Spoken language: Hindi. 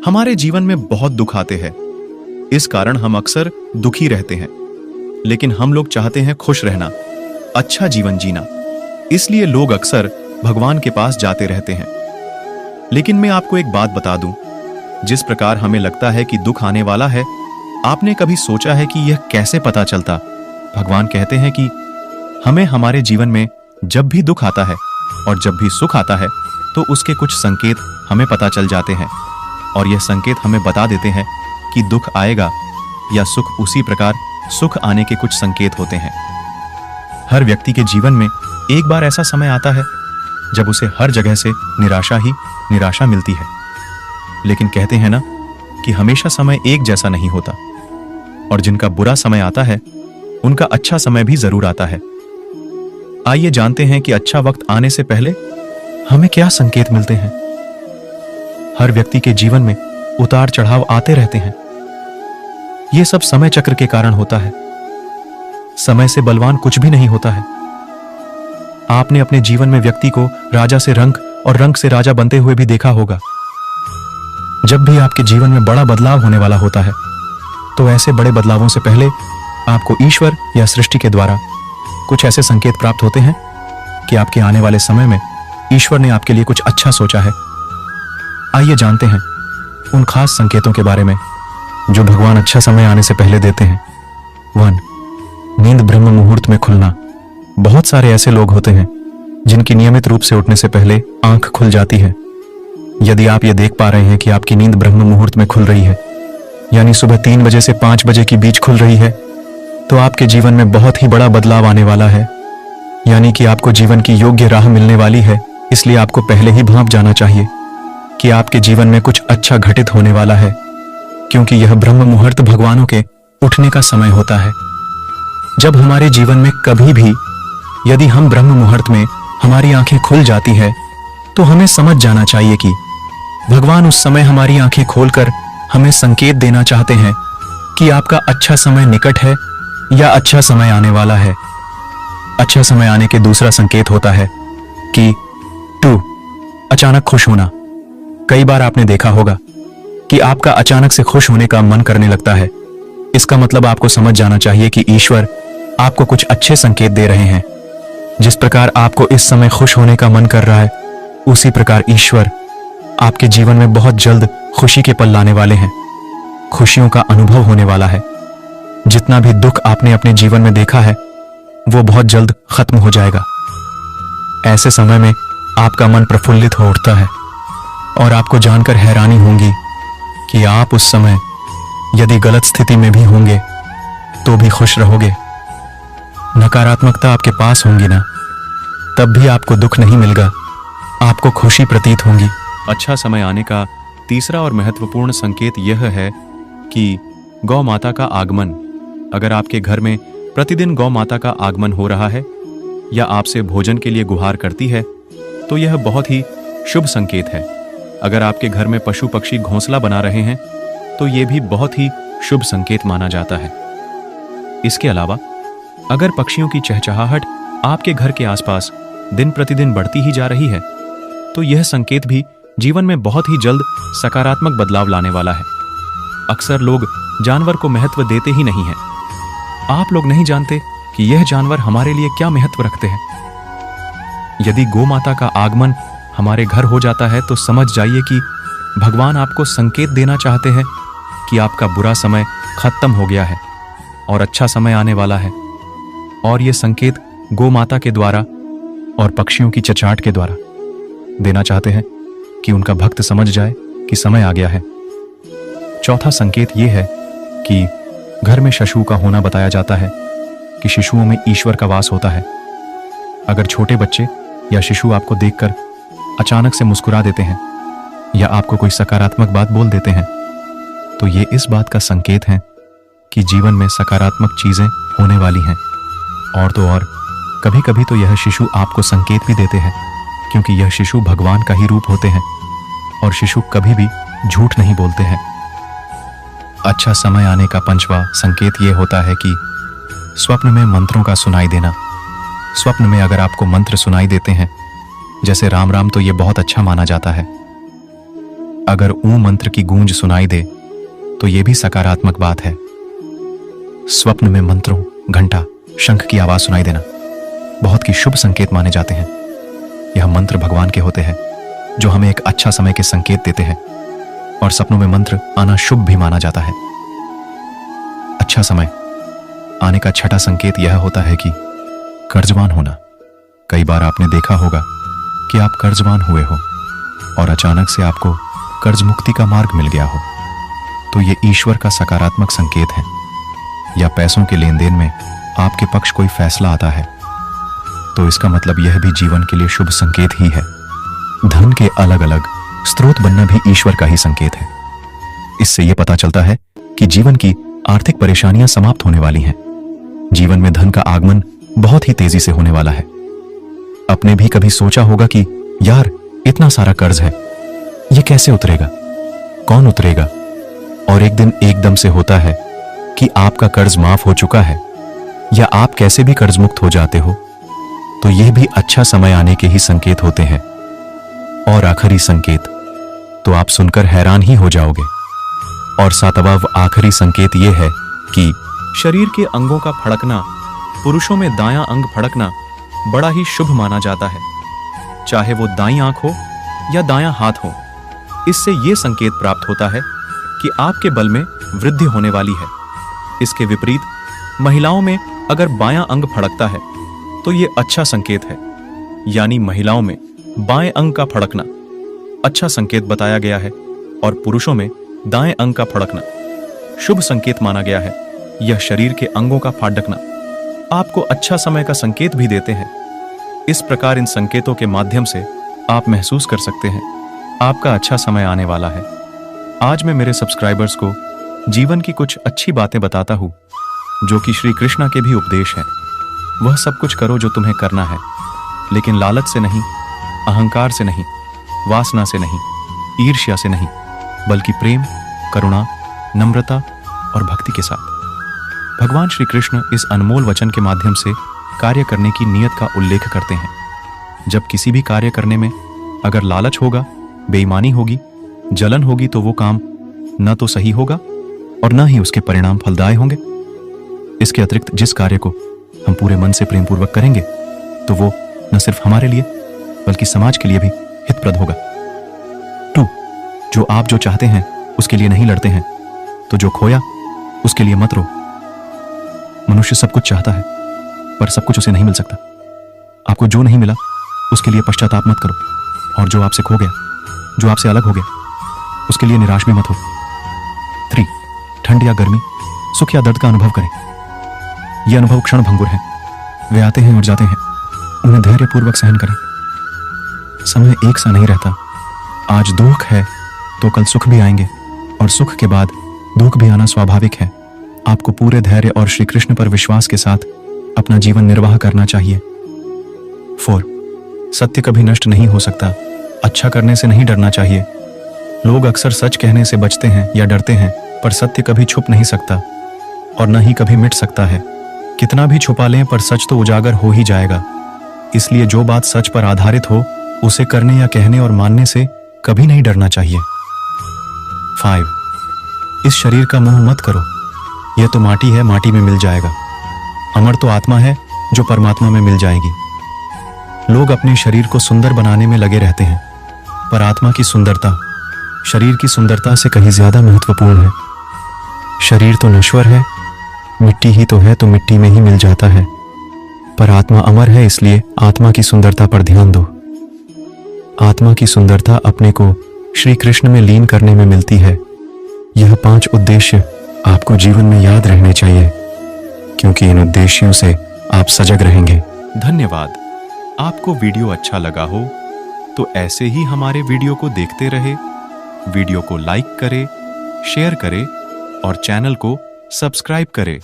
हमारे जीवन में बहुत दुख आते हैं। इस कारण हम अक्सर दुखी रहते हैं। लेकिन हम लोग चाहते हैं खुश रहना, अच्छा जीवन जीना। इसलिए लोग अक्सर भगवान के पास जाते रहते हैं। लेकिन मैं आपको एक बात बता दूं, जिस प्रकार हमें लगता है कि दुख आने वाला है, आपने कभी सोचा है कि यह कैसे पता चलता? भगवान कहते हैं कि हमें हमारे जीवन में जब भी दुख आता है और जब भी सुख आता है तो उसके कुछ संकेत हमें पता चल जाते हैं, और यह संकेत हमें बता देते हैं कि दुख आएगा या सुख। उसी प्रकार सुख आने के कुछ संकेत होते हैं। हर व्यक्ति के जीवन में एक बार ऐसा समय आता है जब उसे हर जगह से निराशा ही निराशा मिलती है। लेकिन कहते हैं ना कि हमेशा समय एक जैसा नहीं होता, और जिनका बुरा समय आता है उनका अच्छा समय भी जरूर आता है। आइए जानते हैं कि अच्छा वक्त आने से पहले हमें क्या संकेत मिलते हैं। हर व्यक्ति के जीवन में उतार चढ़ाव आते रहते हैं। यह सब समय चक्र के कारण होता है। समय से बलवान कुछ भी नहीं होता है। आपने अपने जीवन में व्यक्ति को राजा से रंक और रंक से राजा बनते हुए भी देखा होगा। जब भी आपके जीवन में बड़ा बदलाव होने वाला होता है तो ऐसे बड़े बदलावों से पहले आपको ईश्वर या सृष्टि के द्वारा कुछ ऐसे संकेत प्राप्त होते हैं कि आपके आने वाले समय में ईश्वर ने आपके लिए कुछ अच्छा सोचा है। आइए जानते हैं उन खास संकेतों के बारे में जो भगवान अच्छा समय आने से पहले देते हैं। 1. नींद ब्रह्म मुहूर्त में खुलना। बहुत सारे ऐसे लोग होते हैं जिनकी नियमित रूप से उठने से पहले आंख खुल जाती है। यदि आप ये देख पा रहे हैं कि आपकी नींद ब्रह्म मुहूर्त में खुल रही है, यानी सुबह 3 बजे से 5 बजे के बीच खुल रही है, तो आपके जीवन में बहुत ही बड़ा बदलाव आने वाला है। यानी कि आपको जीवन की योग्य राह मिलने वाली है। इसलिए आपको पहले ही भांप जाना चाहिए कि आपके जीवन में कुछ अच्छा घटित होने वाला है, क्योंकि यह ब्रह्म मुहूर्त भगवानों के उठने का समय होता है। जब हमारे जीवन में कभी भी यदि हम ब्रह्म मुहूर्त में हमारी आंखें खुल जाती है तो हमें समझ जाना चाहिए कि भगवान उस समय हमारी आंखें खोलकर हमें संकेत देना चाहते हैं कि आपका अच्छा समय निकट है या अच्छा समय आने वाला है। अच्छा समय आने के दूसरा संकेत होता है कि 2. अचानक खुश होना। कई बार आपने देखा होगा कि आपका अचानक से खुश होने का मन करने लगता है। इसका मतलब आपको समझ जाना चाहिए कि ईश्वर आपको कुछ अच्छे संकेत दे रहे हैं। जिस प्रकार आपको इस समय खुश होने का मन कर रहा है, उसी प्रकार ईश्वर आपके जीवन में बहुत जल्द खुशी के पल लाने वाले हैं। खुशियों का अनुभव होने वाला है। जितना भी दुख आपने अपने जीवन में देखा है वो बहुत जल्द खत्म हो जाएगा। ऐसे समय में आपका मन प्रफुल्लित हो उठता है और आपको जानकर हैरानी होगी कि आप उस समय यदि गलत स्थिति में भी होंगे तो भी खुश रहोगे। नकारात्मकता आपके पास होंगी ना, तब भी आपको दुख नहीं मिलेगा, आपको खुशी प्रतीत होगी। अच्छा समय आने का तीसरा और महत्वपूर्ण संकेत यह है कि गौ माता का आगमन। अगर आपके घर में प्रतिदिन गौ माता का आगमन हो रहा है या आपसे भोजन के लिए गुहार करती है तो यह बहुत ही शुभ संकेत है। अगर आपके घर में पशु पक्षी घोंसला बना रहे हैं तो यह भी बहुत ही शुभ संकेत माना जाता है। इसके अलावा अगर पक्षियों की चहचहाहट आपके घर के आसपास दिन प्रतिदिन बढ़ती ही जा रही है तो यह संकेत भी जीवन में बहुत ही जल्द सकारात्मक बदलाव लाने वाला है। अक्सर लोग जानवर को महत्व देते ही नहीं हैं। आप लोग नहीं जानते कि यह जानवर हमारे लिए क्या महत्व रखते हैं। यदि गौ माता का आगमन हमारे घर हो जाता है तो समझ जाइए कि भगवान आपको संकेत देना चाहते हैं कि आपका बुरा समय खत्म हो गया है और अच्छा समय आने वाला है। और यह संकेत गौ माता के द्वारा और पक्षियों की चहचहाहट के द्वारा देना चाहते हैं कि उनका भक्त समझ जाए कि समय आ गया है। चौथा संकेत यह है कि घर में शिशु का होना बताया जाता है कि शिशुओं में ईश्वर का वास होता है। अगर छोटे बच्चे या शिशु आपको देखकर अचानक से मुस्कुरा देते हैं या आपको कोई सकारात्मक बात बोल देते हैं तो ये इस बात का संकेत है कि जीवन में सकारात्मक चीजें होने वाली हैं। और तो और कभी कभी तो यह शिशु आपको संकेत भी देते हैं, क्योंकि यह शिशु भगवान का ही रूप होते हैं और शिशु कभी भी झूठ नहीं बोलते हैं। अच्छा समय आने का पंचवा संकेत यह होता है कि स्वप्न में मंत्रों का सुनाई देना। स्वप्न में अगर आपको मंत्र सुनाई देते हैं जैसे राम राम तो ये बहुत अच्छा माना जाता है। अगर ऊ मंत्र की गूंज सुनाई दे तो ये भी सकारात्मक बात है। स्वप्न में मंत्रों, घंटा, शंख की आवाज सुनाई देना बहुत ही शुभ संकेत माने जाते हैं। यह मंत्र भगवान के होते हैं जो हमें एक अच्छा समय के संकेत देते हैं, और सपनों में मंत्र आना शुभ भी माना जाता है। अच्छा समय आने का छठा संकेत यह होता है कि कर्जवान होना। कई बार आपने देखा होगा कि आप कर्जवान हुए हो और अचानक से आपको कर्ज मुक्ति का मार्ग मिल गया हो, तो ये ईश्वर का सकारात्मक संकेत है। या पैसों के लेन देन में आपके पक्ष कोई फैसला आता है तो इसका मतलब यह भी जीवन के लिए शुभ संकेत ही है। धन के अलग अलग स्रोत बनना भी ईश्वर का ही संकेत है। इससे यह पता चलता है कि जीवन की आर्थिक परेशानियां समाप्त होने वाली हैं। जीवन में धन का आगमन बहुत ही तेजी से होने वाला है। आपने भी कभी सोचा होगा कि यार इतना सारा कर्ज है, ये कैसे उतरेगा, कौन उतरेगा? और एक दिन एकदम से होता है कि आपका कर्ज माफ हो चुका है या आप कैसे भी कर्ज मुक्त हो जाते हो। तो यह भी अच्छा समय आने के ही संकेत होते हैं। और आखिरी संकेत तो आप सुनकर हैरान ही हो जाओगे। और सातवां व आखिरी संकेत यह है कि शरीर के अंगों का फड़कना, पुरुषों में दायां अंग फड़कना बड़ा ही शुभ माना जाता है, चाहे वो दाईं आंख हो या दायां हाथ हो। इससे यह संकेत प्राप्त होता है कि आपके बल में वृद्धि होने वाली है। इसके विपरीत महिलाओं में अगर बायां अंग फड़कता है तो यह अच्छा संकेत है, यानी महिलाओं में बाएं अंग का फड़कना अच्छा संकेत बताया गया है और पुरुषों में दाएं अंग का फड़कना शुभ संकेत माना गया है। यह शरीर के अंगों का फाड़कना आपको अच्छा समय का संकेत भी देते हैं। इस प्रकार इन संकेतों के माध्यम से आप महसूस कर सकते हैं आपका अच्छा समय आने वाला है। आज मैं मेरे सब्सक्राइबर्स को जीवन की कुछ अच्छी बातें बताता हूं जो कि श्री कृष्णा के भी उपदेश हैं। वह सब कुछ करो जो तुम्हें करना है, लेकिन लालच से नहीं, अहंकार से नहीं, वासना से नहीं, ईर्ष्या से नहीं, बल्कि प्रेम, करुणा, नम्रता और भक्ति के साथ। भगवान श्री कृष्ण इस अनमोल वचन के माध्यम से कार्य करने की नियत का उल्लेख करते हैं। जब किसी भी कार्य करने में अगर लालच होगा, बेईमानी होगी, जलन होगी तो वो काम न तो सही होगा और न ही उसके परिणाम फलदायी होंगे। इसके अतिरिक्त जिस कार्य को हम पूरे मन से प्रेम पूर्वक करेंगे तो वो न सिर्फ हमारे लिए बल्कि समाज के लिए भी हितप्रद होगा। 2. जो आप जो चाहते हैं उसके लिए नहीं लड़ते हैं तो जो खोया उसके लिए मत रो। मनुष्य सब कुछ चाहता है पर सब कुछ उसे नहीं मिल सकता। आपको जो नहीं मिला उसके लिए पश्चाताप मत करो, और जो आपसे खो गया, जो आपसे अलग हो गया, उसके लिए निराश भी मत हो। 3. ठंड या गर्मी, सुख या दर्द का अनुभव करें। ये अनुभव क्षण भंगुर है, वे आते हैं और जाते हैं, उन्हें धैर्यपूर्वक सहन करें। समय एक सा नहीं रहता। आज दुख है तो कल सुख भी आएंगे और सुख के बाद दुख भी आना स्वाभाविक है। आपको पूरे धैर्य और श्री कृष्ण पर विश्वास के साथ अपना जीवन निर्वाह करना चाहिए। 4. सत्य कभी नष्ट नहीं हो सकता। अच्छा करने से नहीं डरना चाहिए। लोग अक्सर सच कहने से बचते हैं या डरते हैं, पर सत्य कभी छुप नहीं सकता और न ही कभी मिट सकता है। कितना भी छुपा लें पर सच तो उजागर हो ही जाएगा। इसलिए जो बात सच पर आधारित हो उसे करने या कहने और मानने से कभी नहीं डरना चाहिए। 5. इस शरीर का मोह मत करो। यह तो माटी है, माटी में मिल जाएगा। अमर तो आत्मा है जो परमात्मा में मिल जाएगी। लोग अपने शरीर को सुंदर बनाने में लगे रहते हैं, पर आत्मा की सुंदरता शरीर की सुंदरता से कहीं ज्यादा महत्वपूर्ण है। शरीर तो नश्वर है, मिट्टी ही तो है, तो मिट्टी में ही मिल जाता है, पर आत्मा अमर है, इसलिए आत्मा की सुंदरता पर ध्यान दो। आत्मा की सुंदरता अपने को श्री कृष्ण में लीन करने में मिलती है। यह 5 उद्देश्य आपको जीवन में याद रहने चाहिए, क्योंकि इन उद्देश्यों से आप सजग रहेंगे। धन्यवाद। आपको वीडियो अच्छा लगा हो तो ऐसे ही हमारे वीडियो को देखते रहे। वीडियो को लाइक करें, शेयर करें और चैनल को सब्सक्राइब करें।